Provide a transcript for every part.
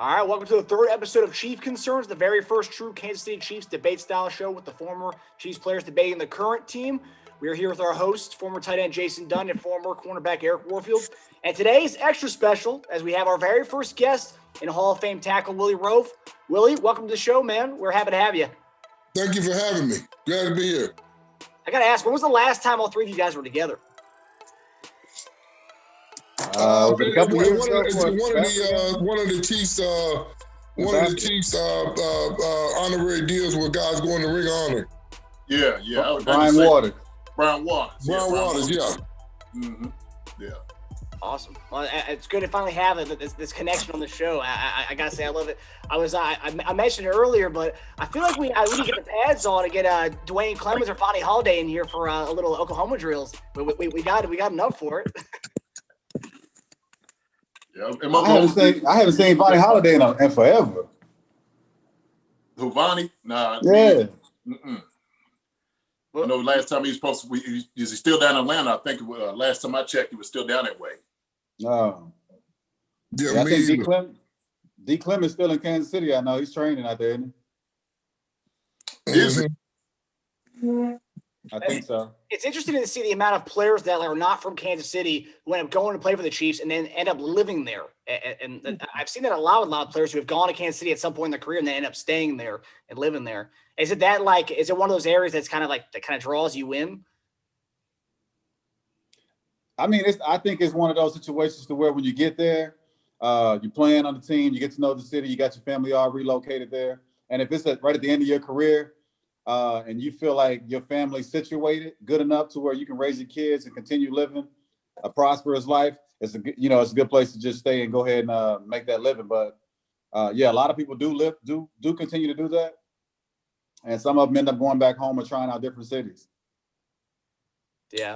All right, welcome to the third episode of Chief Concerns, the very first true Kansas City Chiefs debate-style show with the former Chiefs players debating the current team. We are here with our host, former tight end Jason Dunn, and former cornerback Eric Warfield. And today is extra special as we have our very first guest in Hall of Fame tackle, Willie Roaf. Willie, welcome to the show, man. We're happy to have you. Thank you for having me. Glad to be here. I got to ask, when was the last time all three of you guys were together? One of the Chiefs honorary deals where guys going to Ring of Honor. Yeah. Brian Waters. Brian Waters, yeah. Mm-hmm. Yeah. Awesome. Well, it's good to finally have this connection on the show. I gotta say, I love it. I mentioned it earlier, but I feel like we need to get the pads on to get Dwayne Clemens or Fonnie Holiday in here for a little Oklahoma drills. But we got enough for it. Yeah, I haven't seen Vonnie Holiday in forever. Who, Vonnie? Nah. Yeah. I know last time he was supposed to. Is he still down in Atlanta? I think last time I checked, he was still down that way. No. Yeah, I think D. Clem is still in Kansas City. I know he's training out there, isn't he? Is he? I think so. It's interesting to see the amount of players that are not from Kansas City who end up going to play for the Chiefs and then end up living there. And I've seen that a lot of players who have gone to Kansas City at some point in their career and then end up staying there and living there. Is it one of those areas that's kind of like that kind of draws you in? I mean, I think it's one of those situations to where when you get there, you're playing on the team, you get to know the city, you got your family all relocated there. And if it's right at the end of your career, and you feel like your family's situated good enough to where you can raise your kids and continue living a prosperous life, it's a good place to just stay and go ahead and make that living. But a lot of people do continue to do that, and some of them end up going back home or trying out different cities. Yeah,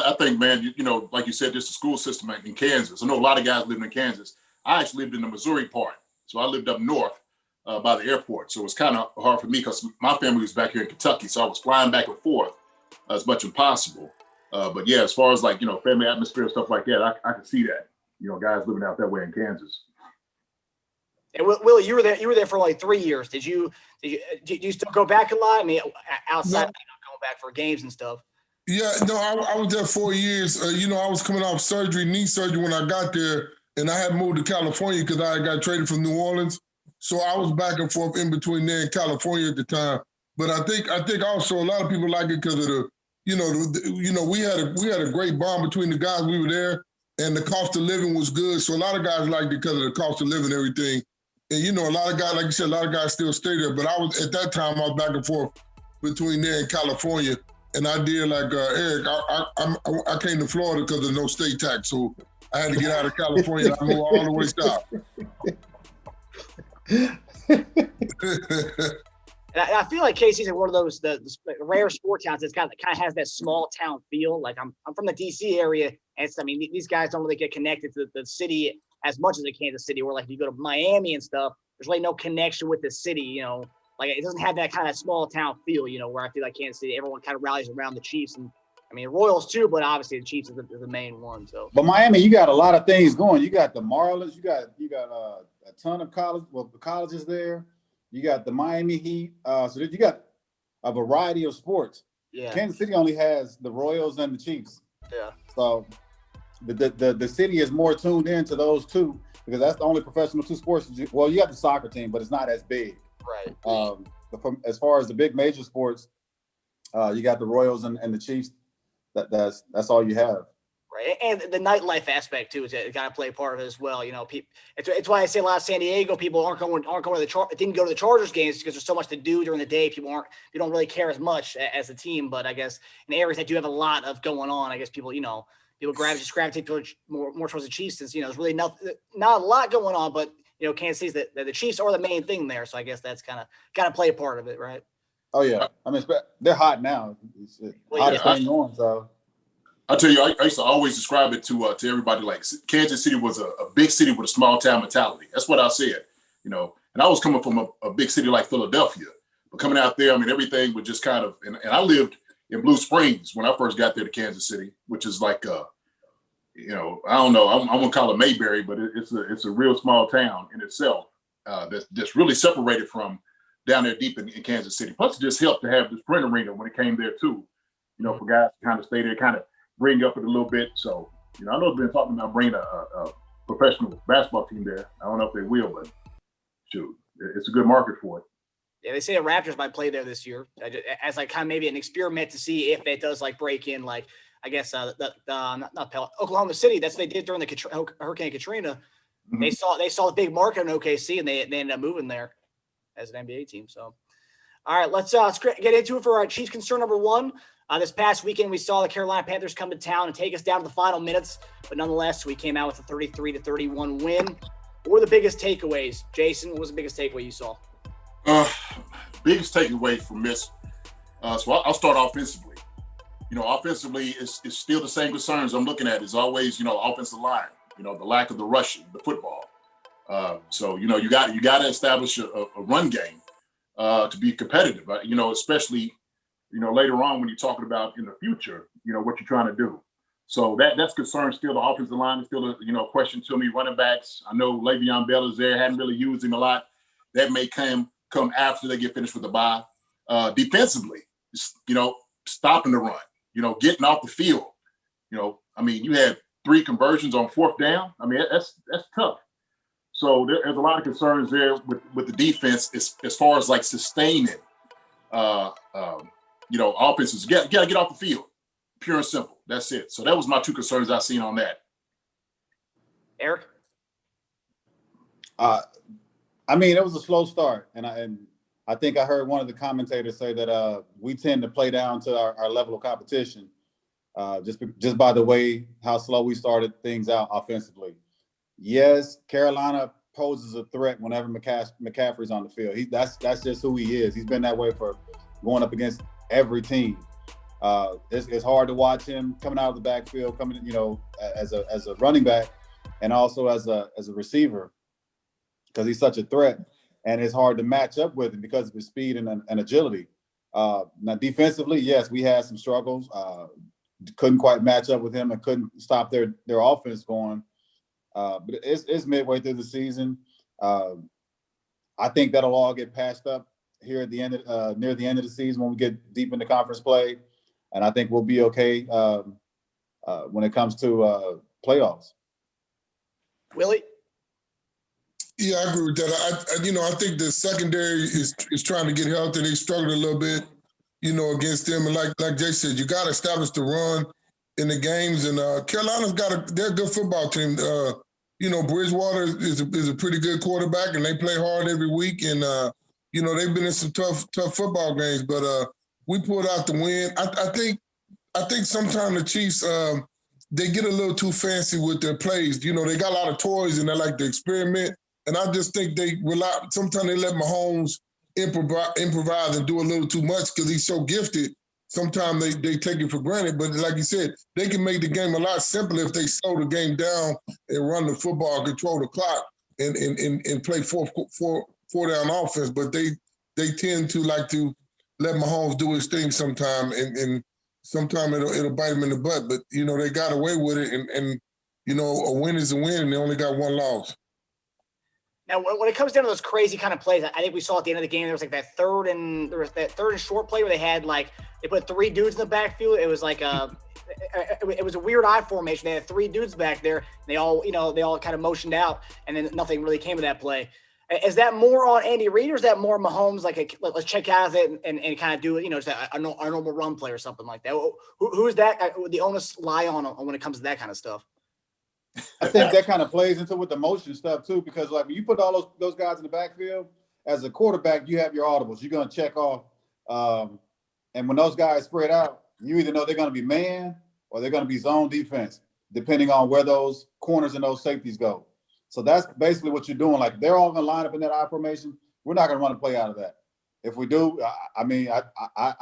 I think, man, like you said, just the school system in Kansas. I know a lot of guys living in Kansas. I actually lived in the Missouri part, so I lived up north. By the airport. So it was kind of hard for me because my family was back here in Kentucky. So I was flying back and forth as much as possible. But yeah, as far as family atmosphere and stuff like that, I can see that, guys living out that way in Kansas. And Willie, you were there for like 3 years. Did you still go back a lot? I mean, outside going back for games and stuff. Yeah, no, I was there 4 years. I was coming off knee surgery when I got there, and I had moved to California because I got traded from New Orleans. So I was back and forth in between there and California at the time. But I think also a lot of people like it because of we had a great bond between the guys we were there, and the cost of living was good. So a lot of guys liked it because of the cost of living and everything. And a lot of guys, like you said, a lot of guys still stay there. But I was back and forth between there and California. And I did like Eric. I came to Florida because of no state tax, so I had to get out of California. I moved all the way south. And I feel like KC's one of those the rare sport towns that's kind of has that small town feel. Like I'm from the DC area, and these guys don't really get connected to the city as much as the Kansas City. Where like you go to Miami and stuff, there's really no connection with the city. Like it doesn't have that kind of small town feel. Where I feel like Kansas City, everyone kind of rallies around the Chiefs, and Royals too, but obviously the Chiefs is the main one. So, but Miami, you got a lot of things going. You got the Marlins, you got a ton of the colleges there. You got the Miami Heat. So you got a variety of sports. Yeah. Kansas City only has the Royals and the Chiefs. Yeah. So the city is more tuned into those two because that's the only professional two sports. Well, you have the soccer team, but it's not as big. Right. But as far as the big major sports, you got the Royals and the Chiefs. That's all you have. Right, and the nightlife aspect too is got to play a part of it as well. It's why I say a lot of San Diego people aren't going to didn't go to the Chargers games because there's so much to do during the day. They don't really care as much as a team. But I guess in areas that do have a lot of going on, I guess people gravitate towards more towards the Chiefs since there's really not a lot going on. But Kansas City's the Chiefs are the main thing there, so I guess that's kind of got to play a part of it, right? Oh yeah, they're hot now. It's hottest thing going. So I tell you, I used to always describe it to everybody like Kansas City was a big city with a small town mentality. That's what I said, And I was coming from a big city like Philadelphia, but coming out there, everything was just kind of. And I lived in Blue Springs when I first got there to Kansas City, which is like I don't know. I'm gonna call it Mayberry, but it's a real small town in itself that's really separated from down there deep in Kansas City. Plus, it just helped to have the Sprint Arena when it came there too. For guys to kind of stay there, kind of bring up it a little bit. So, I know they've been talking about bringing a professional basketball team there. I don't know if they will, but shoot, it's a good market for it. Yeah, they say the Raptors might play there this year as like kind of maybe an experiment to see if it does like break in, like I guess Oklahoma City. That's what they did during the Hurricane Katrina. Mm-hmm. They saw the big market in OKC and they ended up moving there as an NBA team. So, all right, let's get into it for our Chiefs concern number one. This past weekend, we saw the Carolina Panthers come to town and take us down to the final minutes, but nonetheless, we came out with a 33-31 win. What were the biggest takeaways, Jason? What was the biggest takeaway you saw? Biggest takeaway from this. So I'll start offensively. Offensively, it's still the same concerns I'm looking at. Is always, offensive line. The lack of the rushing, the football. So you got to establish a run game to be competitive. Especially later on when you're talking about in the future, what you're trying to do. So that's concern still. The offensive line is still a question to me. Running backs, I know Le'Veon Bell is there. Hadn't really used him a lot. That may come after they get finished with the bye. Defensively, stopping the run. Getting off the field. You had 3 conversions on 4th down. That's tough. So there's a lot of concerns there with the defense as far as like sustaining. Offenses got to get off the field, pure and simple. That's it. So that was my 2 concerns I seen on that. Eric, it was a slow start, and I think I heard one of the commentators say that we tend to play down to our level of competition, just by the way how slow we started things out offensively. Yes, Carolina poses a threat whenever McCaffrey's on the field. That's just who he is. He's been that way for going up against every team. It's hard to watch him coming out of the backfield, coming as a running back, and also as a receiver, because he's such a threat, and it's hard to match up with him because of his speed and agility. Now defensively, yes, we had some struggles. Couldn't quite match up with him and couldn't stop their offense going. But it's midway through the season. I think that'll all get patched up here at the end of, near the end of the season when we get deep into conference play, and I think we'll be okay when it comes to playoffs. Willie? Yeah, I agree with that. I think the secondary is trying to get healthy. They struggled a little bit, against them. And like Jay said, you got to establish the run in the games. And Carolina's they're a good football team. Bridgewater is a pretty good quarterback, and they play hard every week. And they've been in some tough football games, but we pulled out the win. I think sometimes the Chiefs they get a little too fancy with their plays. They got a lot of toys and they like to experiment. And I just think sometimes they let Mahomes improvise and do a little too much because he's so gifted. Sometimes they take it for granted. But like you said, they can make the game a lot simpler if they slow the game down and run the football, control the clock, and play four down offense. But they tend to like to let Mahomes do his thing sometime, and sometime it'll bite him in the butt. But, they got away with it, and a win is a win, and they only got 1 loss. Now, when it comes down to those crazy kind of plays, I think we saw at the end of the game, there was that third and short play where they put 3 dudes in the backfield. It was like it was a weird I formation. They had 3 dudes back there. And they all kind of motioned out, and then nothing really came of that play. Is that more on Andy Reid, or is that more Mahomes? Let's check out of it and kind of do it, just a normal run play or something like that. Who is that? The onus lie on when it comes to that kind of stuff? I think that kind of plays into with the motion stuff too, because when you put all those guys in the backfield, as a quarterback, you have your audibles. You're going to check off, and when those guys spread out, you either know they're going to be man or they're going to be zone defense, depending on where those corners and those safeties go. So that's basically what you're doing. Like, they're all going to line up in that I formation. We're not going to run a play out of that. If we do, I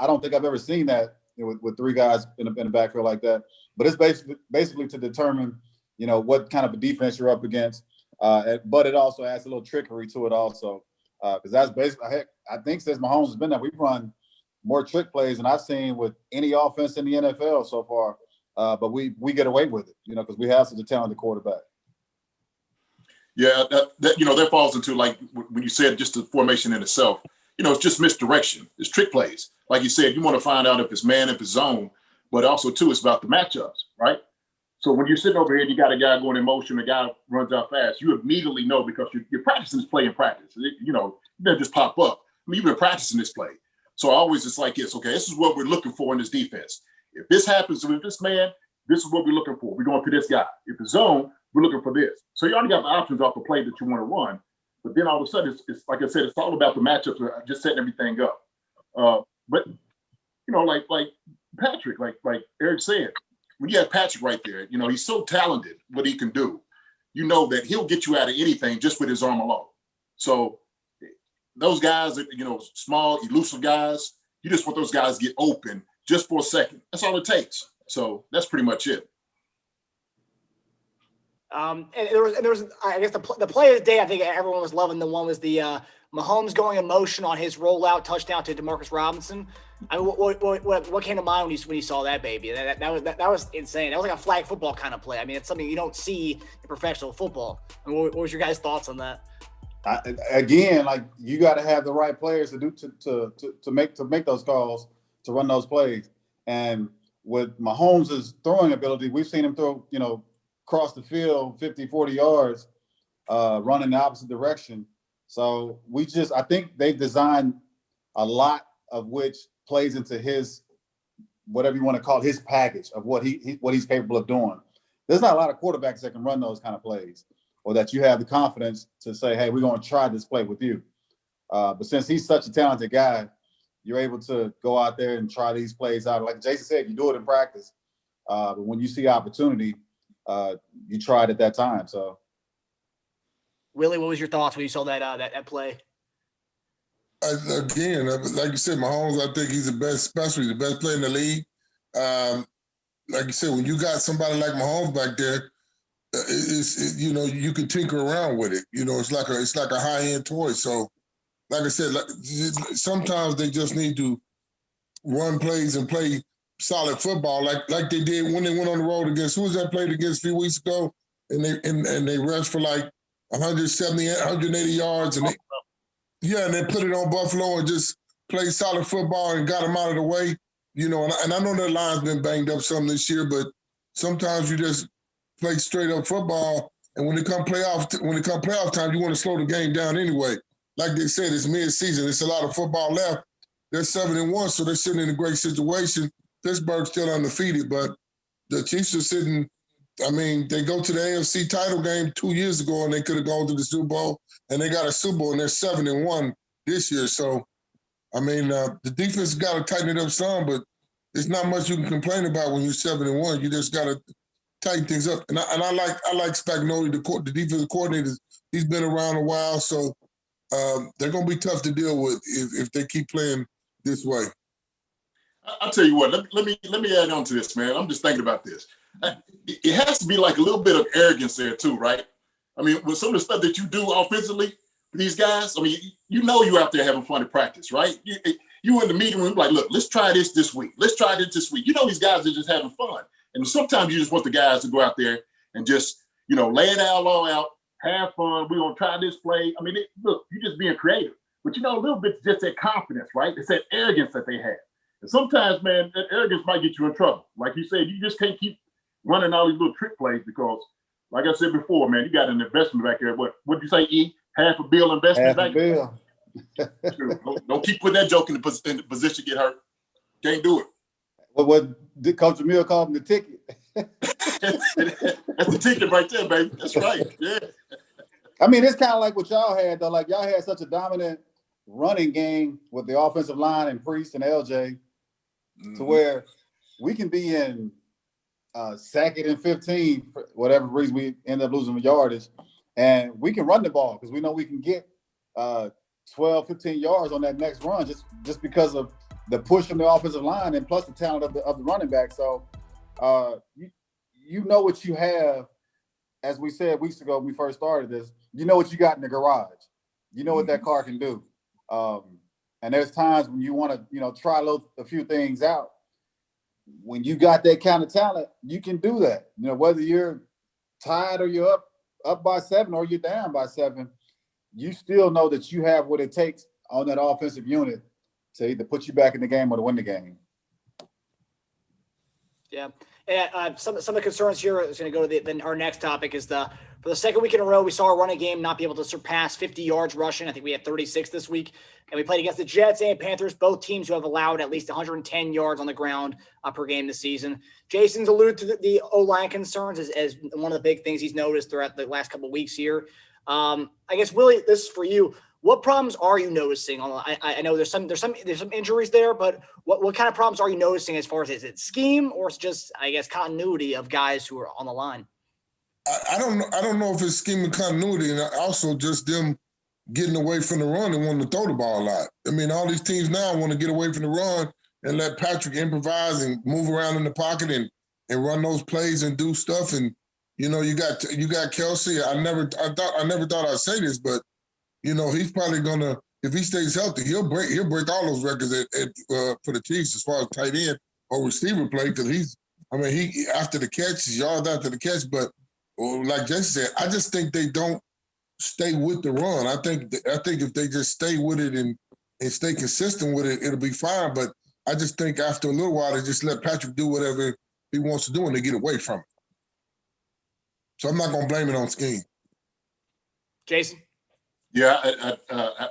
don't think I've ever seen that with 3 guys in the backfield like that. But it's basically to determine, what kind of a defense you're up against. But it also adds a little trickery to it also. Because that's basically, I think since Mahomes has been there, we've run more trick plays than I've seen with any offense in the NFL so far. but we get away with it, because we have such a talented quarterback. Yeah, that falls into like when you said just the formation in itself. It's just misdirection. It's trick plays. Like you said, you want to find out if it's man, if it's zone, but also too, it's about the matchups, right? So when you're sitting over here and you got a guy going in motion, a guy runs out fast, you immediately know because you're practicing this play in practice. It doesn't just pop up. I mean, you've been practicing this play. So always it's like this, okay, this is what we're looking for in this defense. If this happens with this man, this is what we're looking for. We're going for this guy. If it's zone, we're looking for this. So you already got the options off the play that you want to run. But then all of a sudden, it's like I said, it's all about the matchups, just setting everything up. But like Patrick, like Eric said, when you have Patrick right there, he's so talented what he can do. You know that he'll get you out of anything just with his arm alone. So those guys, small, elusive guys, you just want those guys to get open just for a second. That's all it takes. So that's pretty much it. And there was I guess the play of the day I think everyone was loving. The one was the Mahomes going in motion on his rollout touchdown to Demarcus Robinson. I mean, what came to mind when you saw that baby? That was insane. That was like a flag football kind of play. I mean, it's something you don't see in professional football. I mean, what was your guys' thoughts on that? Again, like you got to have the right players to make those calls, to run those plays. And with Mahomes' throwing ability, we've seen him throw, across the field 50, 40 yards, running the opposite direction. So I think they've designed a lot of which plays into his, whatever you want to call it, his package of what he's capable of doing. There's not a lot of quarterbacks that can run those kind of plays, or that you have the confidence to say, hey, we're going to try this play with you. But since he's such a talented guy, you're able to go out there and try these plays out. Like Jason said, you do it in practice. But when you see opportunity, you try it at that time. So, Willie, what was your thoughts when you saw that play? Again, like you said, Mahomes, I think he's the best, especially the best player in the league. Like you said, when you got somebody like Mahomes back there, you can tinker around with it. It's like a high-end toy. So, like I said, sometimes they just need to run plays and play solid football, like they did when they went on the road against, who was that played against a few weeks ago, and they rushed for like 170, 180 yards, and they put it on Buffalo and just played solid football and got them out of the way. And I know their line's been banged up some this year, but sometimes you just play straight up football, and when it come playoff time, you want to slow the game down anyway. Like they said, it's mid-season. It's a lot of football left. They're 7-1, so they're sitting in a great situation. Pittsburgh's still undefeated, but the Chiefs are sitting. I mean, they go to the AFC title game 2 years ago, and they could have gone to the Super Bowl, and they got a Super Bowl, and they're 7-1 this year. So, I mean, the defense got to tighten it up some, but there's not much you can complain about when you're 7-1. You just got to tighten things up. And I like Spagnoli, the defensive coordinator. He's been around a while, so they're going to be tough to deal with if they keep playing this way. I'll tell you what. Let me add on to this, man. I'm just thinking about this. It has to be like a little bit of arrogance there too, right? I mean, with some of the stuff that you do offensively, these guys. I mean, you're out there having fun at practice, right? You in the meeting room, like, look, let's try this week. Let's try this week. These guys are just having fun, and sometimes you just want the guys to go out there and just lay it all out, have fun. We're gonna try this play. I mean, look, you're just being creative, but a little bit just that confidence, right? It's that arrogance that they have. And sometimes, man, that arrogance might get you in trouble. Like you said, you just can't keep running all these little trick plays because, like I said before, man, you got an investment back there. What did you say, E? $500 million investment back there? Don't keep putting that joke in the position to get hurt. Can't do it. What did Coach Emile call him the ticket? That's the ticket right there, baby. That's right. Yeah. I mean, it's kind of like what y'all had, though. Like, y'all had such a dominant running game with the offensive line and Priest and LJ to where we can be in 2nd and 15 for whatever reason we end up losing the yardage, and we can run the ball because we know we can get 12, 15 yards on that next run just because of the push from the offensive line and plus the talent of the running back. So you know what you have, as we said weeks ago when we first started this, you know what you got in the garage. You know what that car can do. And there's times when you want to, try a few things out. when you got that kind of talent, you can do that. You know, whether you're tied or you're up by 7 or you're down by 7, you still know that you have what it takes on that offensive unit to either put you back in the game or to win the game. Yeah. And some of the concerns here is going to go to our next topic is for the second week in a row, we saw our running game not be able to surpass 50 yards rushing. I think we had 36 this week. And we played against the Jets and Panthers, both teams who have allowed at least 110 yards on the ground per game this season. Jason's alluded to the O-line concerns as one of the big things he's noticed throughout the last couple of weeks here. I guess, Willie, this is for you. What problems are you noticing? I know there's some injuries there, but what kind of problems are you noticing as far as, is it scheme or it's just, I guess, continuity of guys who are on the line? I don't know if it's scheme and continuity, and also just them getting away from the run and wanting to throw the ball a lot. I mean, all these teams now want to get away from the run and let Patrick improvise and move around in the pocket and run those plays and do stuff. And you know, you got Kelsey. I never thought I'd say this, but you know, he's probably gonna, if he stays healthy, he'll break all those records for the Chiefs as far as tight end or receiver play, because he after the catch, he's yards after the catch. But like Jason said, I just think they don't stay with the run. I think if they just stay with it and stay consistent with it, it'll be fine. But I just think after a little while, they just let Patrick do whatever he wants to do and they get away from it. So I'm not gonna blame it on scheme. Jason? Yeah,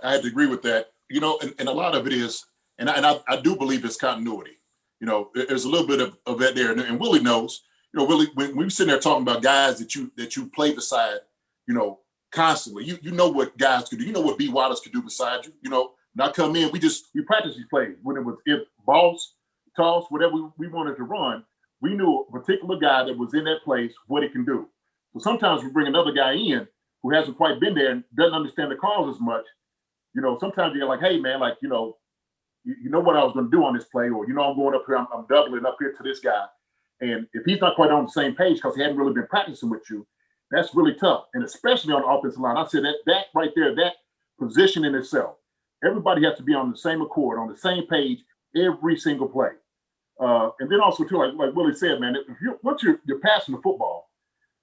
I had to agree with that. You know, and a lot of it is, and I do believe it's continuity. You know, there's a little bit of that there. And Willie knows, you know, Willie, when we were sitting there talking about guys that you play beside, you know, constantly, you know what guys could do. You know what B. Waters could do beside you. You know, when I come in, we practice these plays. When it was balls, toss, whatever we wanted to run, we knew a particular guy that was in that place, what he can do. So sometimes we bring another guy in who hasn't quite been there and doesn't understand the calls as much. You know, sometimes you're like, hey, man, like, you know what I was going to do on this play, or, you know, I'm going up here, I'm doubling up here to this guy. And if he's not quite on the same page because he hadn't really been practicing with you, that's really tough. And especially on the offensive line, I said that right there, that position in itself, everybody has to be on the same accord, on the same page, every single play. And then also, too, like Willie said, man, once you're passing the football,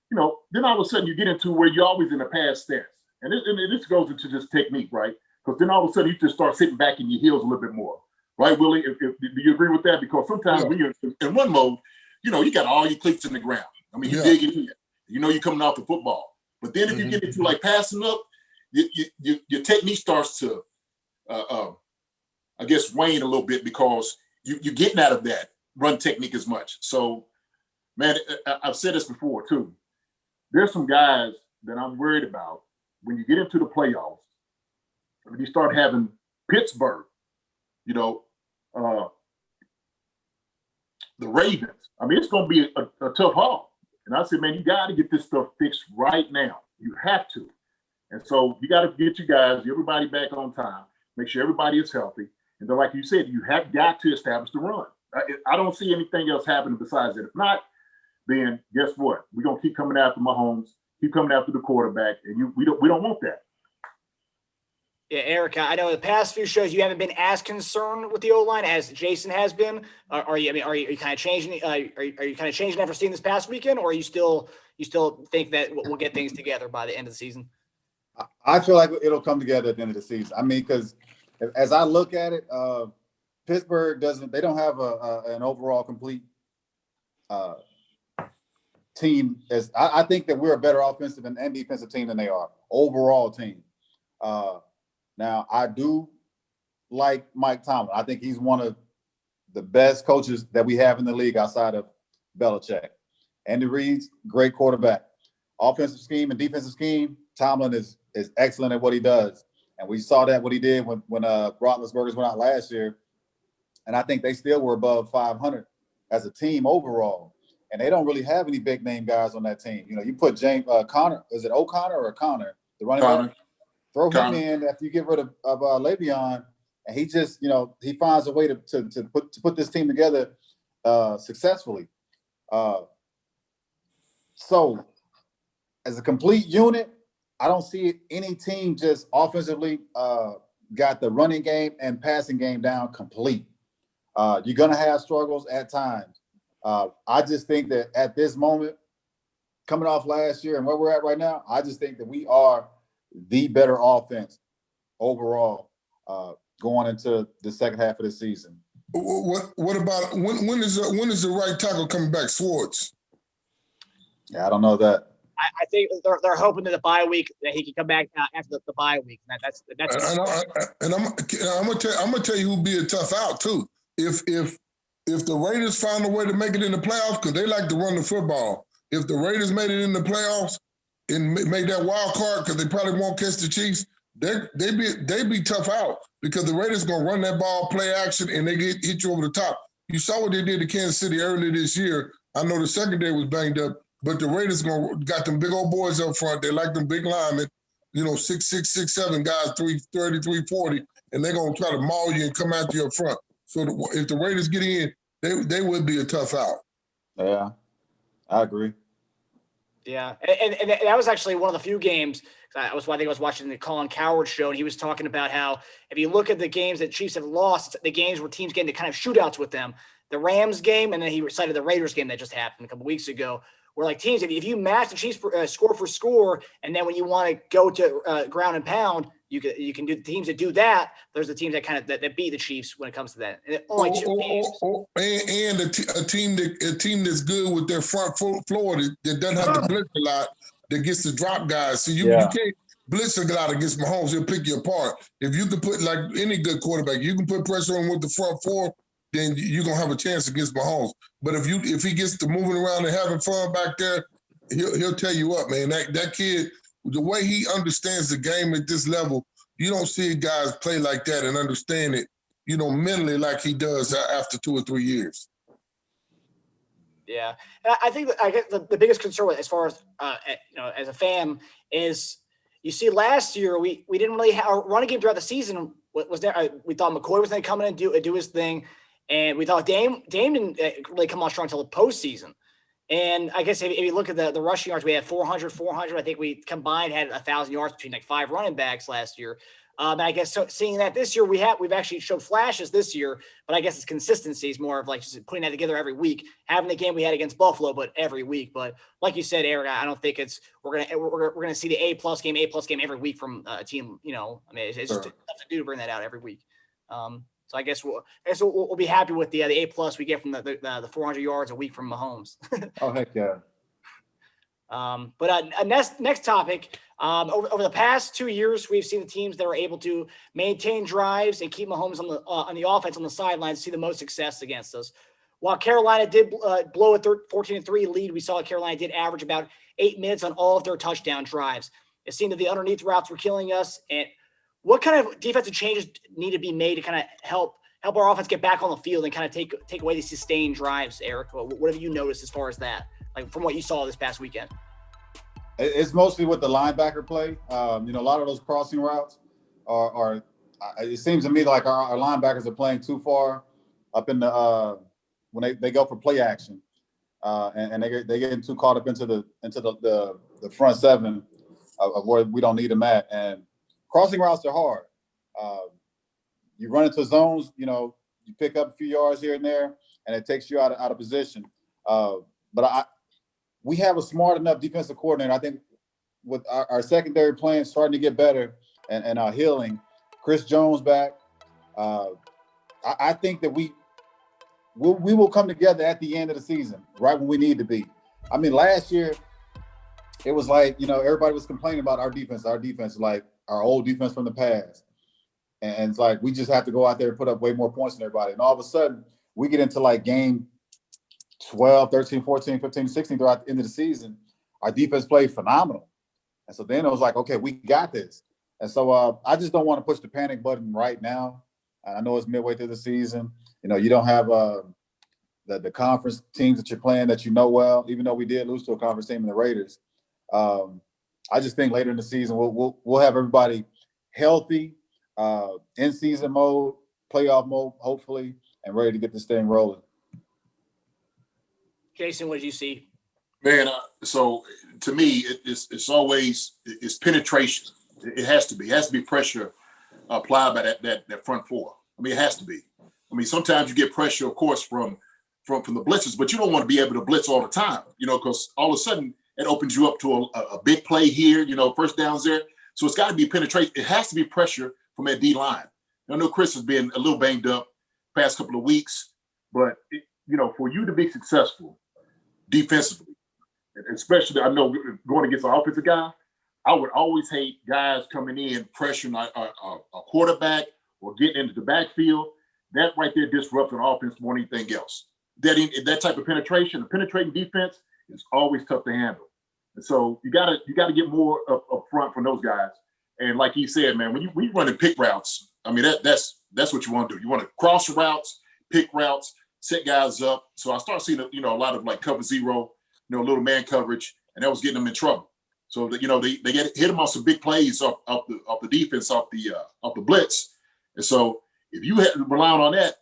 you know, then all of a sudden you get into where you're always in a pass stance. And this goes into just technique, right? Because then all of a sudden you just start sitting back in your heels a little bit more. Right, Willie? Do you agree with that? Because sometimes when you're in run mode, you know, you got all your cleats in the ground. I mean, you dig in. You know you're coming off the football. But then if you get into like passing up, your technique starts to, I guess, wane a little bit because you're getting out of that run technique as much. So, man, I've said this before, too. There's some guys that I'm worried about when you get into the playoffs, when you start having Pittsburgh, you know, the Ravens. I mean, it's going to be a tough haul. And I said, man, you got to get this stuff fixed right now. You have to. And so you got to get you guys, everybody back on time, make sure everybody is healthy. And then, like you said, you have got to establish the run. I don't see anything else happening besides that. If not, then guess what? We're gonna keep coming after Mahomes, keep coming after the quarterback, and we don't want that. Yeah, Erica, I know the past few shows you haven't been as concerned with the O-line as Jason has been. Are you kind of changing? Are you kind of changing after seeing this past weekend, or are you still think that we'll get things together by the end of the season? I feel like it'll come together at the end of the season. I mean, because as I look at it, Pittsburgh they don't have an overall complete team. I think that we're a better offensive and defensive team than they are overall team. Now I do like Mike Tomlin. I think he's one of the best coaches that we have in the league outside of Belichick. Andy Reid's great quarterback. Offensive scheme and defensive scheme, Tomlin is excellent at what he does. And we saw that what he did when Roethlisberger went out last year. And I think they still were above 500 as a team overall. And they don't really have any big name guys on that team. You know, you put James Connor, is it O'Connor or Connor? The running back? Throw him in after you get rid of Le'Veon, and he just, you know, he finds a way to put this team together successfully. So as a complete unit, I don't see any team just offensively got the running game and passing game down complete. You're going to have struggles at times. I just think that at this moment, coming off last year and where we're at right now, I just think that we are the better offense overall going into the second half of the season. What about when is the right tackle coming back? Swartz. Yeah, I don't know that. I think they're hoping that the bye week that he can come back after the bye week. That's And I'm gonna tell you who'd be a tough out too. If the Raiders found a way to make it in the playoffs, because they like to run the football. If the Raiders made it in the playoffs and made that wild card, because they probably won't catch the Chiefs, they be tough out because the Raiders gonna run that ball, play action, and they hit you over the top. You saw what they did to Kansas City earlier this year. I know the secondary was banged up, but the Raiders got them big old boys up front. They like them big linemen, 6'6", 6'7" guys, 330, 340, and they're gonna try to maul you and come after you up front. So if the Raiders get in, they would be a tough out. Yeah, I agree. Yeah, and that was actually one of the few games. I think I was watching the Colin Cowherd show, and he was talking about how if you look at the games that Chiefs have lost, the games where teams get into kind of shootouts with them, the Rams game, and then he recited the Raiders game that just happened a couple weeks ago, where like teams, if you match the Chiefs score for score, and then when you want to go to ground and pound, you can do the teams that do that. There's the teams that kind of that beat the Chiefs when it comes to that. And only two games. And a team that's good with their front floor that doesn't have to blitz a lot, that gets to drop guys. So you can't blitz a lot against Mahomes. He'll pick you apart. If you can put, like any good quarterback, you can put pressure on with the front four, then you're gonna have a chance against Mahomes. But if he gets to moving around and having fun back there, he'll tear you up, man. That kid, the way he understands the game at this level, you don't see guys play like that and understand it, mentally like he does after 2 or 3 years. Yeah, and I think that I guess the biggest concern as far as as a fan is you see last year we didn't really have a running game throughout the season. Was there? We thought McCoy was going to come in and do his thing, and we thought Dame didn't really come on strong until the postseason. And I guess if you look at the rushing yards, we had 400. I think we combined had 1,000 yards between like 5 running backs last year. And I guess seeing that this year, we've actually showed flashes this year, but I guess it's consistency is more of like just putting that together every week, having the game we had against Buffalo, but every week. But like you said, Eric, I don't think we're gonna see the A+ game every week from a team. It's just tough to do to bring that out every week. So I guess we'll be happy with the A+ we get from the 400 yards a week from Mahomes. Oh heck yeah. But next topic. Over the past 2 years, we've seen the teams that are able to maintain drives and keep Mahomes on the offense on the sidelines see the most success against us. While Carolina did blow a 14-3 lead, we saw Carolina did average about 8 minutes on all of their touchdown drives. It seemed that the underneath routes were killing us. And what kind of defensive changes need to be made to kind of help our offense get back on the field and kind of take away these sustained drives, Eric? What have you noticed as far as that, like from what you saw this past weekend? It's mostly with the linebacker play. A lot of those crossing routes are it seems to me like our linebackers are playing too far up in the when they go for play action, and they get too caught up into the front seven of where we don't need them at. And crossing routes are hard. You run into zones, you pick up a few yards here and there, and it takes you out of position. But we have a smart enough defensive coordinator. I think with our secondary playing starting to get better and healing, Chris Jones back, I think that we will come together at the end of the season, right when we need to be. I mean, last year, it was like, everybody was complaining about our defense, like our old defense from the past. And it's like, we just have to go out there and put up way more points than everybody. And all of a sudden, we get into like game 12, 13, 14, 15, 16 throughout the end of the season. Our defense played phenomenal. And so then it was like, okay, we got this. And so I just don't want to push the panic button right now. I know it's midway through the season. You don't have the conference teams that you're playing that well, even though we did lose to a conference team in the Raiders. I just think later in the season, we'll have everybody healthy, in season mode, playoff mode, hopefully, and ready to get this thing rolling. Jason, what did you see? Man, so to me, it's always penetration. It has to be. It has to be pressure applied by that front four. I mean, it has to be. I mean, sometimes you get pressure, of course, from from the blitzes, but you don't want to be able to blitz all the time, because all of a sudden it opens you up to a big play here, first downs there. So it's got to be penetration. It has to be pressure from that D line. I know Chris has been a little banged up past couple of weeks, but for you to be successful defensively, especially I know going against an offensive guy, I would always hate guys coming in pressuring a quarterback or getting into the backfield. That right there disrupts an offense more than anything else. That type of penetration, the penetrating defense is always tough to handle. And so you gotta get more up front from those guys. And like he said, man, when you running pick routes, I mean that's what you want to do. You want to cross routes, pick routes, set guys up. So I start seeing a lot of like cover zero, little man coverage, and that was getting them in trouble. So that they hit them on some big plays off the defense, off the blitz. And so if you rely on that,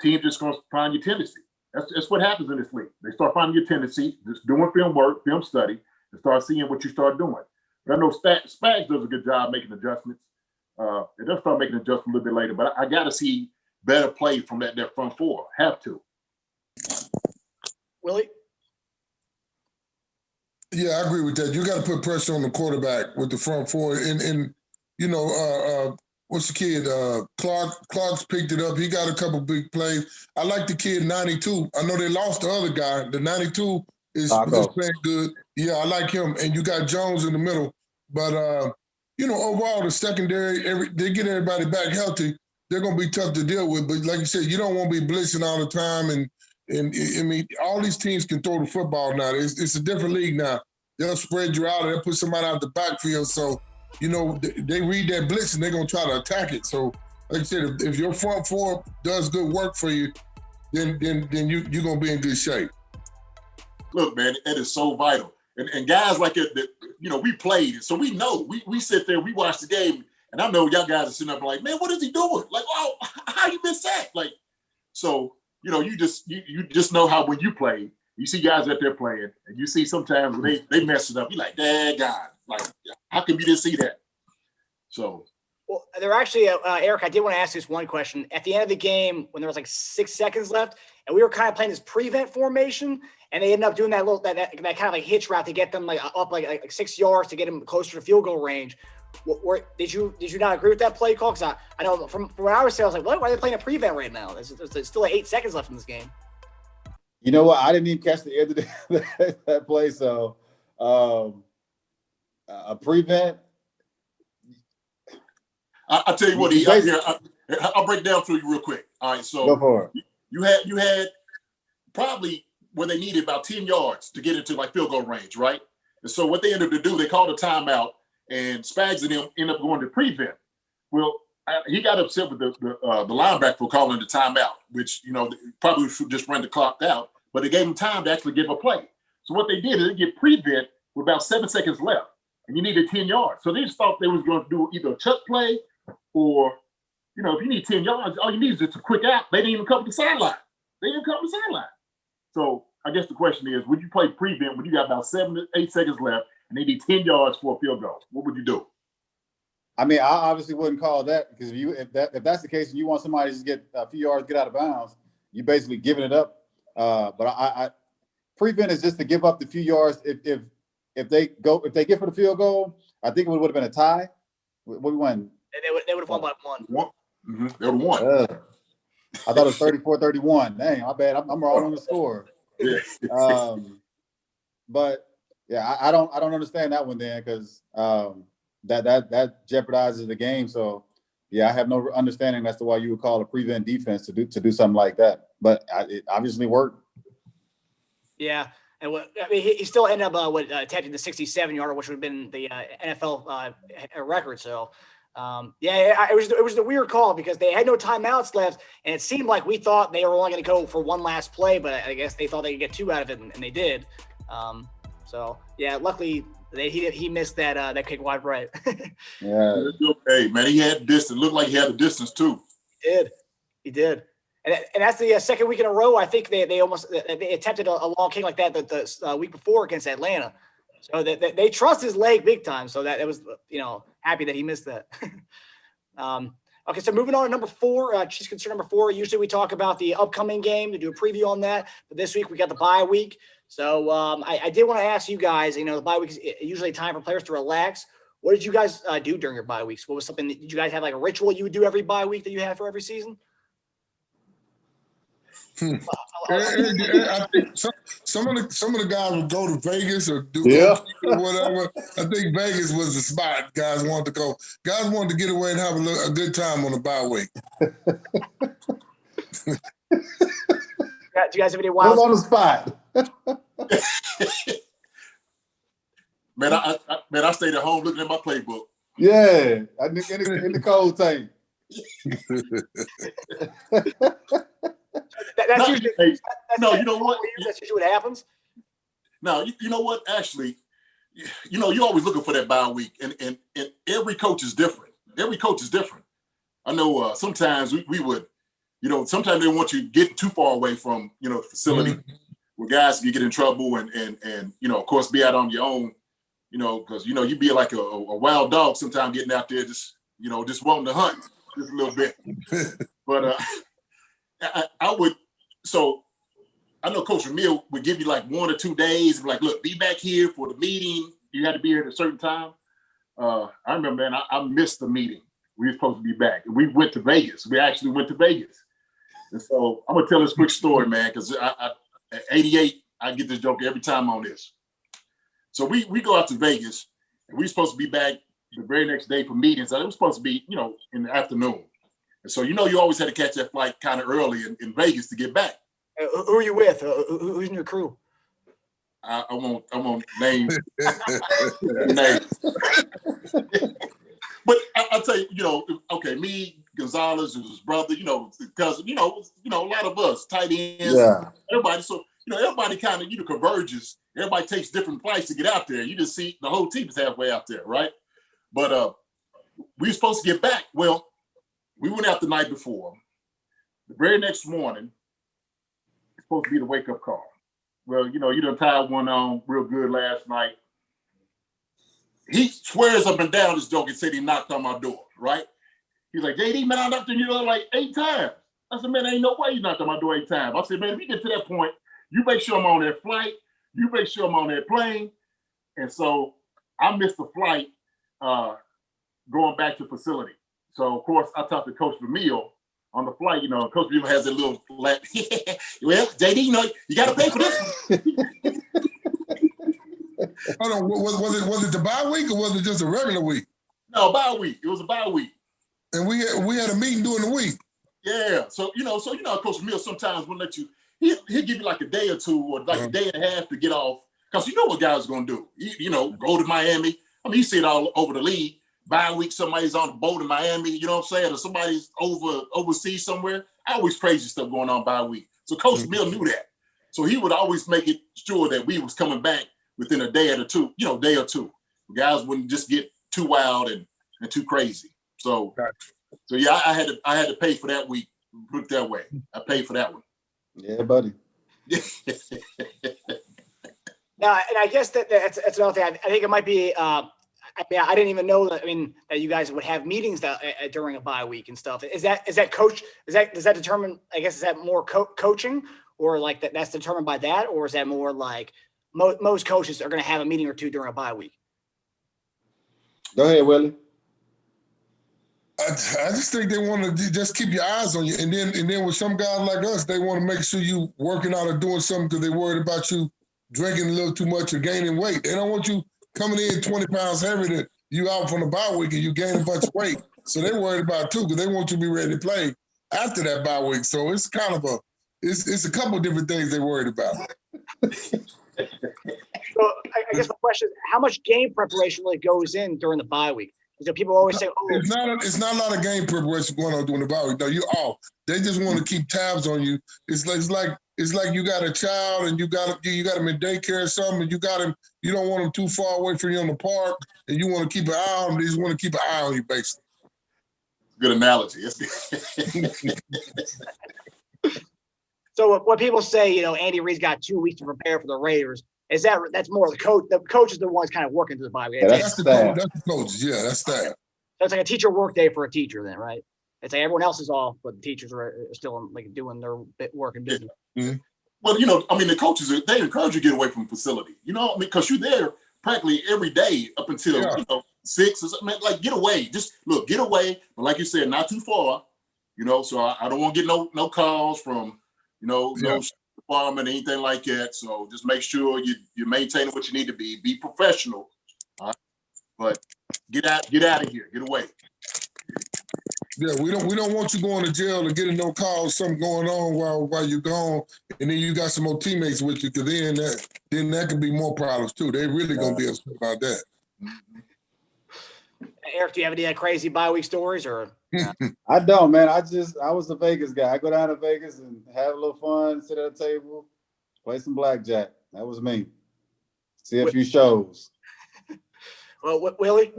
team just gonna find your tendency. That's what happens in this league. They start finding your tendency, just doing film work, film study, and start seeing what you start doing. But I know Spags does a good job making adjustments. It does start making adjustments a little bit later, but I got to see better play from that front four. Have to. Willie? Yeah, I agree with that. You got to put pressure on the quarterback with the front four. And what's the kid? Clark's picked it up. He got a couple big plays. I like the kid 92. I know they lost the other guy. The 92 is playing good. Yeah, I like him. And you got Jones in the middle. But, overall, the secondary, they get everybody back healthy. They're going to be tough to deal with. But like you said, you don't want to be blitzing all the time. And I mean, all these teams can throw the football now. It's a different league now. They'll spread you out and they'll put somebody out the backfield. So, they read that blitz and they're going to try to attack it. So, like I said, if your front four does good work for you, then you're going to be in good shape. Look, man, that is so vital. And guys like it, we played, so we know. We sit there, we watch the game, and I know y'all guys are sitting up like, man, what is he doing? Like, oh, how you been sacked? Like, so, you just know how when you play, you see guys out there playing, and you see sometimes when they mess it up, you're like, dang God, like, how come you didn't see that? So. Well, there actually, Eric, I did want to ask this one question. At the end of the game, when there was like 6 seconds left, and we were kind of playing this prevent formation, and they ended up doing that kind of like hitch route to get them like up like 6 yards to get them closer to field goal range. Did you not agree with that play call? Because I know from what I was saying, I was like, what? Why are they playing a prevent right now? There's still like 8 seconds left in this game. You know what? I didn't even catch the end of that play. So a prevent. I'll tell you what, I'll break down for you real quick. All right, so go for it. You had probably where they needed about 10 yards to get into like field goal range, right? And so what they ended up to do, they called a timeout, and Spags and them ended up going to prevent. Well, he got upset with the linebacker for calling the timeout, which probably should just run the clock out, but they gave him time to actually give a play. So what they did is they get prevent with about 7 seconds left, and you needed 10 yards. So they just thought they was going to do either a chuck play or, if you need 10 yards, all you need is just a quick out. They didn't even cover the sideline. So I guess the question is, would you play prevent when you got about 7 to 8 seconds left and they need 10 yards for a field goal? What would you do? I mean, I obviously wouldn't call that, because if that's the case and you want somebody to just get a few yards, get out of bounds, you're basically giving it up. But I prevent is just to give up the few yards. If they get for the field goal, I think it would have been a tie. What we won? They would have won by one. Mm-hmm. They would have won. I thought it was 34-31. Dang, my bad. I'm wrong on the score. Yeah. But yeah, I don't understand that one then, because that jeopardizes the game. So yeah, I have no understanding as to why you would call a prevent defense to do something like that. But it obviously worked. Yeah. And he still ended up attempting the 67-yarder, which would have been the NFL record. So, it was a weird call because they had no timeouts left, and it seemed like we thought they were only going to go for one last play, but I guess they thought they could get 2 out of it, and they did. Luckily he missed that kick wide right. Yeah. Hey, man, he had distance. Looked like he had the distance too. He did. And that's the second week in a row. I think they attempted a long kick like that the week before against Atlanta. So they trust his leg big time. So that it was happy that he missed that. All Okay, so moving on to number 4, Chiefs concern number 4. Usually we talk about the upcoming game to do a preview on that, but this week we got the bye week. So I did want to ask you guys, the bye week is usually a time for players to relax. What did you guys do during your bye weeks? What was something did you guys have like a ritual you would do every bye week that you have for every season? I think some of the guys would go to Vegas or do whatever. I think Vegas was the spot guys wanted to go. Guys wanted to get away and have a good time on the bye week. Do you guys have any wild? On the spot. Man, I stayed at home looking at my playbook. Yeah, in the cold tank. That's usually you know what? That's usually what happens. No, you know what? Actually, you're always looking for that bye week, and every coach is different. Every coach is different. I know sometimes we would, sometimes they want you getting too far away from the facility where guys can get in trouble and of course be out on your own. Because you'd be like a wild dog sometimes getting out there just wanting to hunt just a little bit. But I would. So I know Coach Ramil would give you like 1 or 2 days, like, look, be back here for the meeting. You had to be here at a certain time. I remember, man, I missed the meeting. We were supposed to be back. And we went to Vegas. We actually went to Vegas. And so I'm going to tell this quick story, man, because at 88, I get this joke every time on this. So we go out to Vegas, and we were supposed to be back the very next day for meetings. It was supposed to be, in the afternoon. And so, you always had to catch that flight kind of early in Vegas to get back. Who are you with? Who's in your crew? I won't name names. But I'll tell you, okay, me, Gonzalez, and his brother, because, a lot of us, tight ends, everybody. So, everybody kind of, converges. Everybody takes different flights to get out there. You just see the whole team is halfway out there, right? But we were supposed to get back. Well, we went out the night before. The very next morning, it's supposed to be the wake-up call. Well, you done tied one on real good last night. He swears up and down this joke and said he knocked on my door, right? He's like, JD, man, I knocked on your door like 8 times. I said, man, ain't no way you knocked on my door 8 times. I said, man, if you get to that point, you make sure I'm on that flight. You make sure I'm on that plane. And so I missed the flight going back to facility. So, of course, I talked to Coach Ramil on the flight. Coach Ramil has a little laugh. Well, JD, you got to pay for this. Hold on, was it the bye week or was it just a regular week? No, bye week. It was a bye week. And we had a meeting during the week. Yeah. So, Coach Ramil sometimes will let you, he'll give you like a day or two or like a day and a half to get off. Because you know what guys are going to do. Go to Miami. I mean, you see it all over the league. Bye week, somebody's on the boat in Miami, you know what I'm saying? Or somebody's overseas somewhere. Always crazy stuff going on bye week. So Coach Mill knew that. So he would always make it sure that we was coming back within a day or two. Guys wouldn't just get too wild and too crazy. So, yeah, I had to pay for that week. Put it that way. I paid for that one. Yeah, buddy. Now, and I guess that's another thing. I think it might be. I didn't even know that. That you guys would have meetings during a bye week and stuff. Is that coach? Does that determine? I guess is that more coaching, or like that's determined by that, or is that more like most coaches are going to have a meeting or two during a bye week? Go ahead, Willie. I just think they want to just keep your eyes on you, and then with some guys like us, they want to make sure you working out or doing something because they're worried about you drinking a little too much or gaining weight. They don't want you coming in 20 pounds heavier than you out from the bye week and you gain a bunch of weight. So they're worried about it too because they want you to be ready to play after that bye week. So it's kind of it's a couple of different things they're worried about. So I guess the question is, how much game preparation really goes in during the bye week? Because people always say, "Oh, it's not a lot of game preparation going on during the bye week. No, you're off. They just want to keep tabs on you. It's like you got a child and you got him in daycare or something, and you got him. You don't want him too far away from you on the park, and you want to keep an eye on him. They just want to keep an eye on you, basically. Good analogy. So what people say, Andy Reid's got 2 weeks to prepare for the Raiders. That's more the coach? The coach is the ones kind of working through the bye week. That's the coach. That's the coaches. Yeah, that's that. So it's like a teacher work day for a teacher, then, right? It's like everyone else is off, but the teachers are still like doing their work and business. Mm-hmm. Well, the coaches, they encourage you to get away from the facility, because you're there practically every day up until, 6 or something. Like, get away. Just, look, get away. But like you said, not too far, so I don't want to get no calls from, no department or anything like that. So just make sure you're maintaining what you need to be. Be professional. But get out of here. Get away. Yeah, we don't want you going to jail or getting no calls, something going on while you're gone, and then you got some more teammates with you, because then that could be more problems too. They really gonna be upset about that. Eric, do you have any crazy bye week stories or? I don't, man. I was a Vegas guy. I go down to Vegas and have a little fun, sit at a table, play some blackjack. That was me. See a few shows. Well, Willie?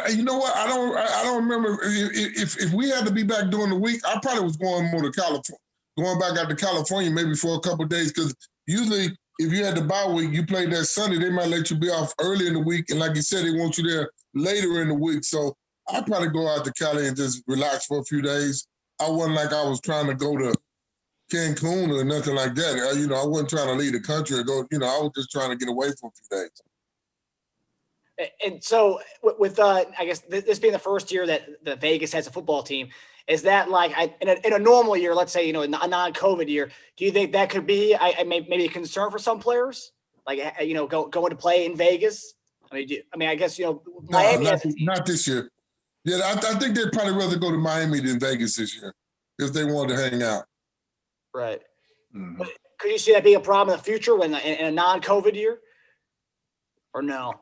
You know what? I don't remember if we had to be back during the week. I probably was going more to California, going back out to California maybe for a couple of days, because usually if you had the bye week, you played that Sunday, they might let you be off early in the week, and like you said, they want you there later in the week. So I'd probably go out to Cali and just relax for a few days. I wasn't like I was trying to go to Cancun or nothing like that. I wasn't trying to leave the country or go. I was just trying to get away for a few days. And so with I guess this being the first year that the Vegas has a football team, is that like in a normal year, let's say, a non-COVID year, do you think that could be maybe a concern for some players, like, going to play in Vegas? I guess, Miami not this year. Yeah, I think they'd probably rather go to Miami than Vegas this year if they wanted to hang out. Right. Mm-hmm. Could you see that being a problem in the future when in a non-COVID year, or no?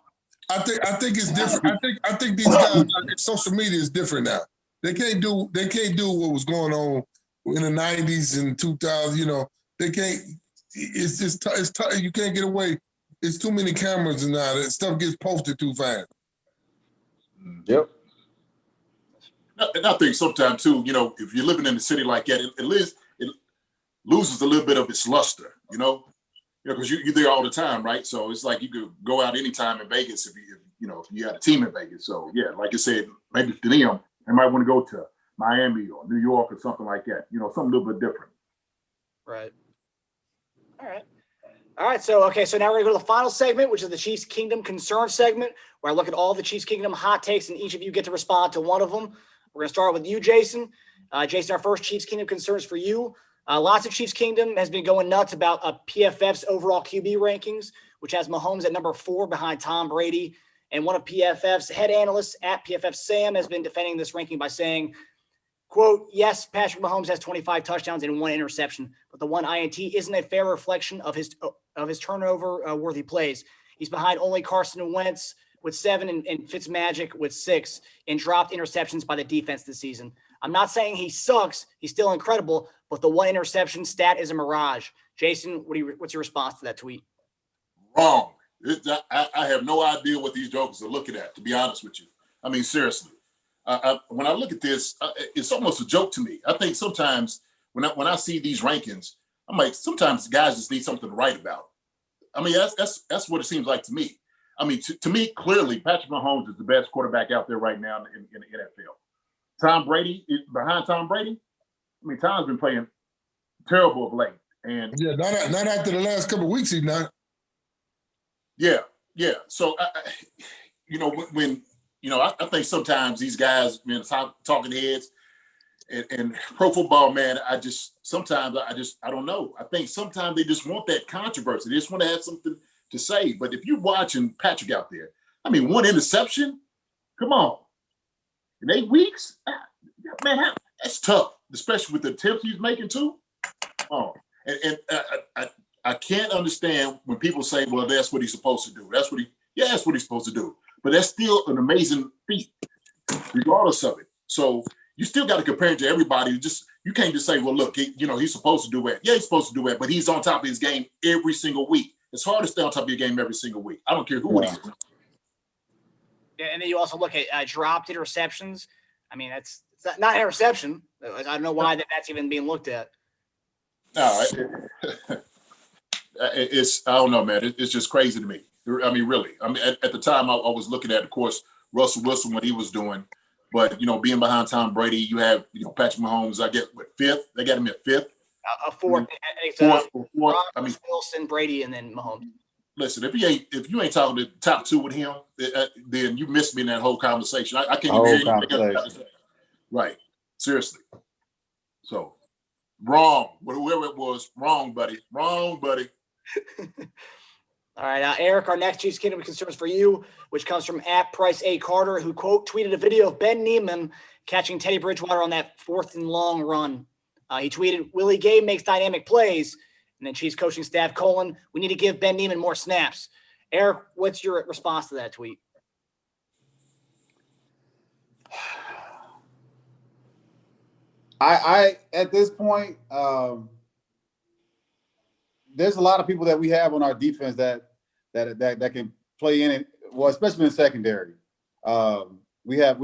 I think it's different. I think these guys, social media is different now. They can't do what was going on in the 90s and 2000. They can't. It's just it's tough. You can't get away. It's too many cameras and now that stuff gets posted too fast. Yep. And I think sometimes too, if you're living in a city like that, it loses a little bit of its luster, because you're there all the time, right? So it's like you could go out anytime in Vegas if you had a team in Vegas. So yeah, like I said, maybe for them, they might want to go to Miami or New York or something like that. Something a little bit different. Right. All right. So now we're gonna go to the final segment, which is the Chiefs Kingdom Concern segment, where I look at all the Chiefs Kingdom hot takes, and each of you get to respond to one of them. We're gonna start with you, Jason. Jason, our first Chiefs Kingdom concerns for you. Lots of Chiefs Kingdom has been going nuts about PFF's overall QB rankings, which has Mahomes at number 4 behind Tom Brady. And one of PFF's head analysts at PFF, Sam, has been defending this ranking by saying, quote, yes, Patrick Mahomes has 25 touchdowns and 1 interception, but the 1 INT isn't a fair reflection of his turnover-worthy plays. He's behind only Carson Wentz with 7 and Fitzmagic with 6 and dropped interceptions by the defense this season. I'm not saying he sucks. He's still incredible, but the 1 interception stat is a mirage. Jason, what's your response to that tweet? Wrong. I have no idea what these jokers are looking at, to be honest with you. I mean, seriously. When I look at this, it's almost a joke to me. I think sometimes when I see these rankings, I'm like, sometimes guys just need something to write about. I mean, that's what it seems like to me. I mean, to me, clearly, Patrick Mahomes is the best quarterback out there right now in the NFL. Tom Brady, behind Tom Brady, I mean, Tom's been playing terrible of late. And yeah, not after the last couple of weeks, he's not. Yeah. So, when I think sometimes these guys, talking heads and pro football, man, I don't know. I think sometimes they just want that controversy. They just want to have something to say. But if you're watching Patrick out there, I mean, 1 interception, come on. In 8 weeks, man, that's tough, especially with the attempts he's making too. Oh, and I can't understand when people say, well, that's what he's supposed to do. That's what he's supposed to do. But that's still an amazing feat, regardless of it. So you still got to compare it to everybody. You can't just say, well, look, he's supposed to do it. Yeah, he's supposed to do it, but he's on top of his game every single week. It's hard to stay on top of your game every single week. I don't care who it is. Yeah, and then you also look at dropped interceptions. I mean, it's not interception. I don't know why that's even being looked at. No, I don't know, man. It's just crazy to me. I mean, really. I mean, at the time I was looking at, of course, Russell Wilson, what he was doing But, being behind Tom Brady, you have, Patrick Mahomes, I get what, fifth? They got him at fifth? A fourth. It's Fourth. Rodgers, Wilson, Brady, and then Mahomes. Listen, if you ain't talking the top two with him, then you missed me in that whole conversation. I can't even hear anything else. Right. Seriously. So, wrong. Whoever it was, wrong, buddy. Wrong, buddy. All right, Eric, our next Chiefs Kingdom concerns for you, which comes from @Price8Carter, who quote tweeted a video of Ben Neiman catching Teddy Bridgewater on that 4th and long run. He tweeted, "Willie Gay makes dynamic plays," and then Chiefs coaching staff, "We need to give Ben Neiman more snaps." Eric, what's your response to that tweet? I at this point, there's a lot of people that we have on our defense that can play in it. Well, especially in secondary, we have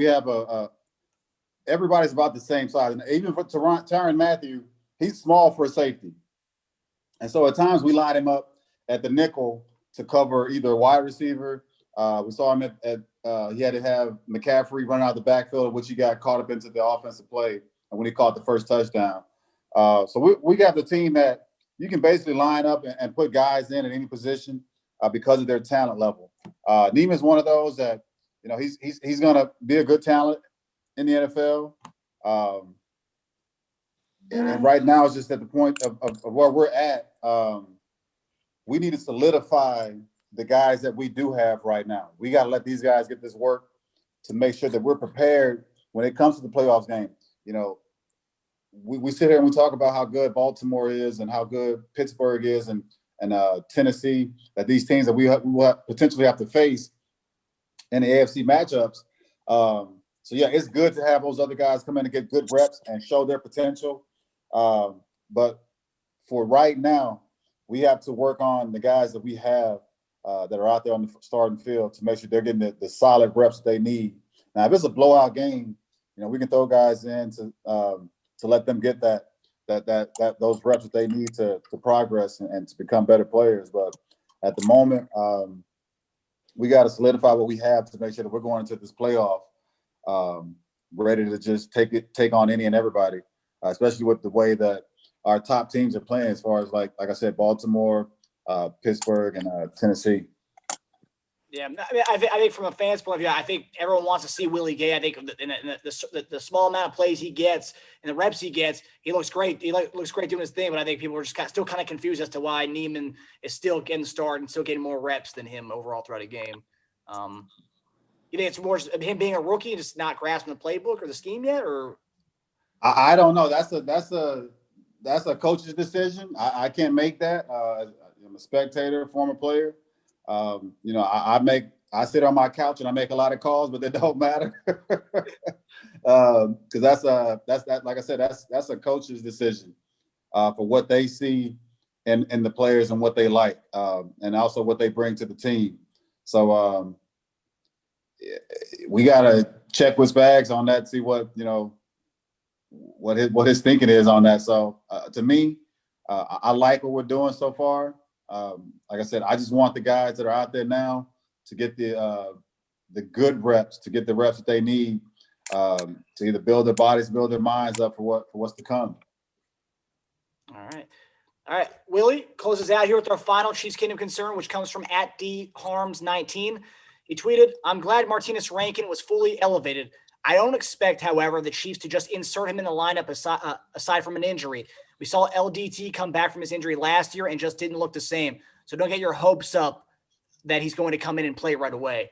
everybody's about the same size, and even for Tyrann Mathieu, he's small for a safety, and so at times we line him up at the nickel to cover either a wide receiver. We saw him he had to have McCaffrey run out of the backfield, which he got caught up into the offensive play, and when he caught the first touchdown. So we got the team that you can basically line up and put guys in at any position because of their talent level. Neiman's one of those that, he's going to be a good talent in the NFL. And right now it's just at the point of where we're at. We need to solidify the guys that we do have right now. We got to let these guys get this work to make sure that we're prepared when it comes to the playoffs game. We sit here and we talk about how good Baltimore is and how good Pittsburgh is and Tennessee, that these teams that we will potentially have to face in the AFC matchups. So, yeah, it's good to have those other guys come in and get good reps and show their potential. But for right now, we have to work on the guys that we have that are out there on the starting field to make sure they're getting the solid reps they need. Now, if it's a blowout game, we can throw guys in to let them get those reps that they need to progress and to become better players. But at the moment, we got to solidify what we have to make sure that we're going into this playoff ready to just take on any and everybody, especially with the way that our top teams are playing, as far as like I said, Baltimore, Pittsburgh, and Tennessee. Yeah, I think from a fan's point of view, I think everyone wants to see Willie Gay. I think in the small amount of plays he gets and the reps he gets, he looks great. He looks great doing his thing, but I think people are just still kind of confused as to why Neiman is still getting started and still getting more reps than him overall throughout a game. You think it's more him being a rookie and just not grasping the playbook or the scheme yet, or? I don't know. That's a coach's decision. I can't make that. I'm a spectator, former player. I sit on my couch and I make a lot of calls, but they don't matter because that's like I said, that's a coach's decision for what they see in the players and what they like, and also what they bring to the team. So we gotta check with Spags on that, see what what his thinking is on that. So to me, I like what we're doing so far. Like I said, I just want the guys that are out there now to get the good reps, to get the reps that they need to either build their bodies, build their minds up for what's to come. All right. Willie closes out here with our final Chiefs Kingdom concern, which comes from @DHarms19. He tweeted, "I'm glad Martinez Rankin was fully elevated. I don't expect, however, the Chiefs to just insert him in the lineup aside from an injury. We saw LDT come back from his injury last year and just didn't look the same. So don't get your hopes up that he's going to come in and play right away."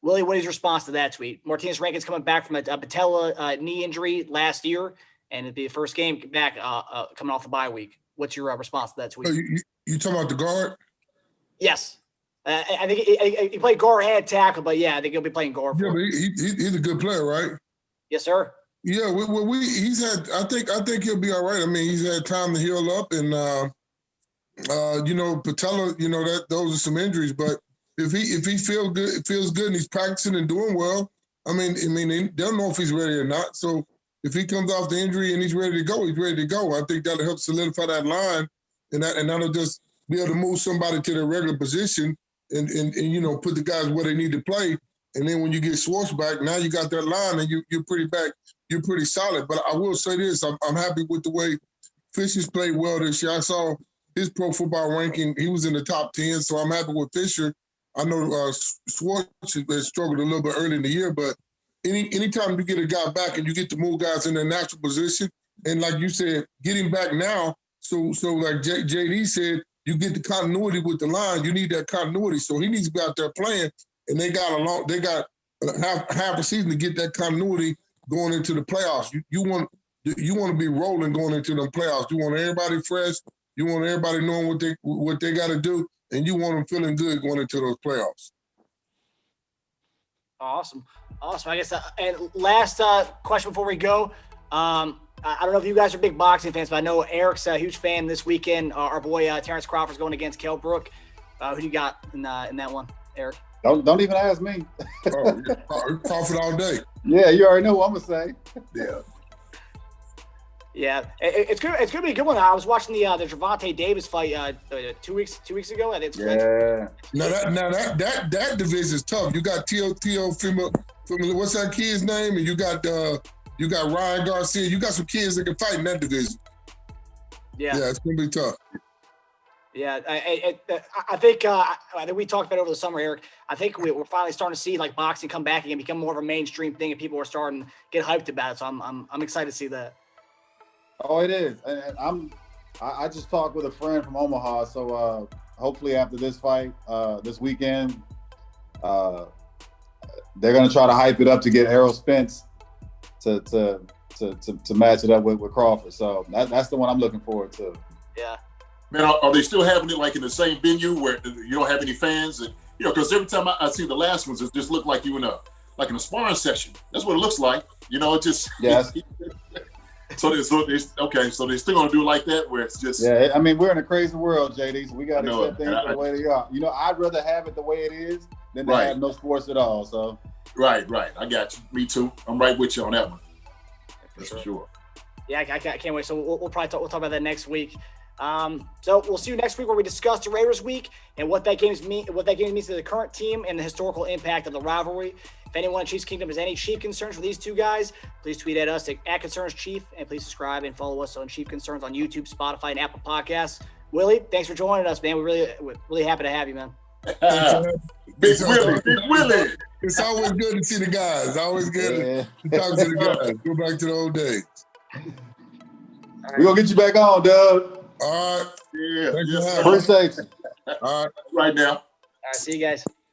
Willie, what is your response to that tweet? Martinez Rankin's coming back from a patella knee injury last year, and it'd be the first game back coming off the bye week. What's your response to that tweet? You talking about the guard? Yes. I think he played guard and tackle, but yeah, I think he'll be playing guard. Yeah, but he's a good player, right? Yes, sir. Yeah, he's had. I think he'll be all right. I mean, he's had time to heal up, and patella. Those are some injuries. But if he feels good, and he's practicing and doing well, I mean, they don't know if he's ready or not. So if he comes off the injury and he's ready to go, he's ready to go. I think that'll help solidify that line, and that'll just be able to move somebody to their regular position and put the guys where they need to play. And then when you get Schwartz back, now you got that line and you're pretty back. You're pretty solid. But I will say this, I'm happy with the way Fisher's played well this year. I saw his pro football ranking. He was in the top 10, so I'm happy with Fisher. I know Schwartz has struggled a little bit early in the year, but anytime you get a guy back and you get to move guys in their natural position, and like you said, getting back now, so like JD said, you get the continuity with the line. You need that continuity. So he needs to be out there playing, and they got half a season to get that continuity going into the playoffs. You want to be rolling going into them playoffs. You want everybody fresh. You want everybody knowing what they got to do, and you want them feeling good going into those playoffs. Awesome. I guess. And last question before we go. I don't know if you guys are big boxing fans, but I know Eric's a huge fan this weekend. Our boy Terrence Crawford's going against Kell Brook. Who do you got in that one, Eric? Don't even ask me. Crawford all day. Yeah, you already know what I'm gonna say. Yeah. Yeah, it's good. It's gonna be a good one. I was watching the Gervonta Davis fight 2 weeks ago. And it's yeah. Now that division is tough. You got T.O. from what's that kid's name, and you got Ryan Garcia. You got some kids that can fight in that division. Yeah, it's gonna be tough. Yeah, I think we talked about it over the summer, Eric. I think we're finally starting to see like boxing come back again, become more of a mainstream thing, and people are starting to get hyped about it. So I'm excited to see that. Oh, it is, and I just talked with a friend from Omaha, so hopefully after this fight this weekend, they're gonna try to hype it up to get Errol Spence to match it up with Crawford. So that's the one I'm looking forward to. Yeah. Man, are they still having it like in the same venue where you don't have any fans? And because every time I see the last ones, it just looked like you in a sparring session. That's what it looks like. It just So they're still gonna do it like that, where it's just I mean, we're in a crazy world, JD. So we got to accept things the way they are. I'd rather have it the way it is than to have no sports at all. So right, I got you. Me too. I'm right with you on that one. That's for sure. Yeah, I can't wait. So we'll talk about that next week. So we'll see you next week where we discuss the Raiders week and what that game means to the current team and the historical impact of the rivalry. If anyone at Chiefs Kingdom has any Chief concerns for these two guys, please tweet at us at @ConcernsChief, and please subscribe and follow us on Chief Concerns on YouTube, Spotify, and Apple Podcasts. Willie, thanks for joining us, man. We're really happy to have you, man. Big Willie. It's always good to see the guys. Always good to talk to the guys. Go back to the old days. We're going to get you back on, Doug. All right. Yeah. Appreciate you. All right. Right now. All right, see you guys.